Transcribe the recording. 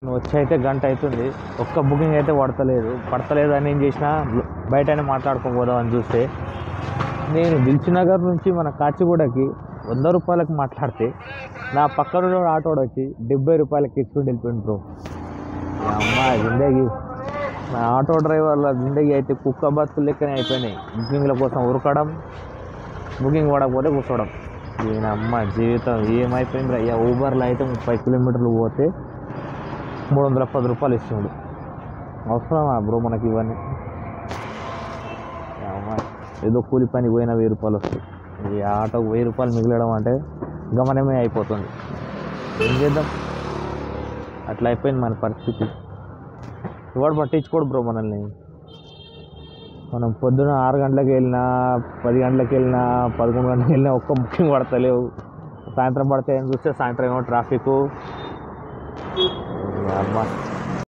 నువ్వు వచ్చి అయితే గంట అవుతుంది, ఒక్క బుకింగ్ అయితే పడతలేదు అని ఏం చేసినా బయటనే మాట్లాడుకోపోదాం అని చూస్తే నేను దిల్సుఖ్నగర్ నుంచి మన కాచిగూడకి 100 రూపాయలకు మాట్లాడితే నా పక్కన ఆటోడు వచ్చి 70 రూపాయలకి ఇచ్చుకుంటూ వెళ్ళిపోయింది బ్రో. అమ్మ జిందగీ నా ఆటో డ్రైవర్ల జిందగీ అయితే కుక్క బతుకులు లెక్కనే అయిపోయినాయి. బుకింగ్ల కోసం ఉరకడం, బుకింగ్ పడకపోతే కూర్చోవడం. దీని అమ్మ జీవితం ఏమైపోయింది అయ్యా. ఊబర్లో అయితే 30 కిలోమీటర్లు పోతే 310 రూపాయలు ఇస్తుండు. అవసరమా బ్రో మనకి ఇవన్నీ? ఏదో కూలి పని పోయినా 1000 రూపాయలు వస్తాయి. ఈ ఆటోకు 1000 రూపాయలు మిగిలడం అంటే గమనమే అయిపోతుంది. ఏం చేద్దాం, అట్లా అయిపోయింది మన పరిస్థితి. ఎవడు పట్టించుకోడు బ్రో మనల్ని. మనం పొద్దున 6 గంటలకు వెళ్ళినా, 10 గంటలకు వెళ్ళినా, 11 గంటలకు వెళ్ళినా ఒక్క బుకింగ్ పడతలేవు. సాయంత్రం పడితే ఏం చూస్తే సాయంత్రం ఏమో ట్రాఫిక్. అమ్మ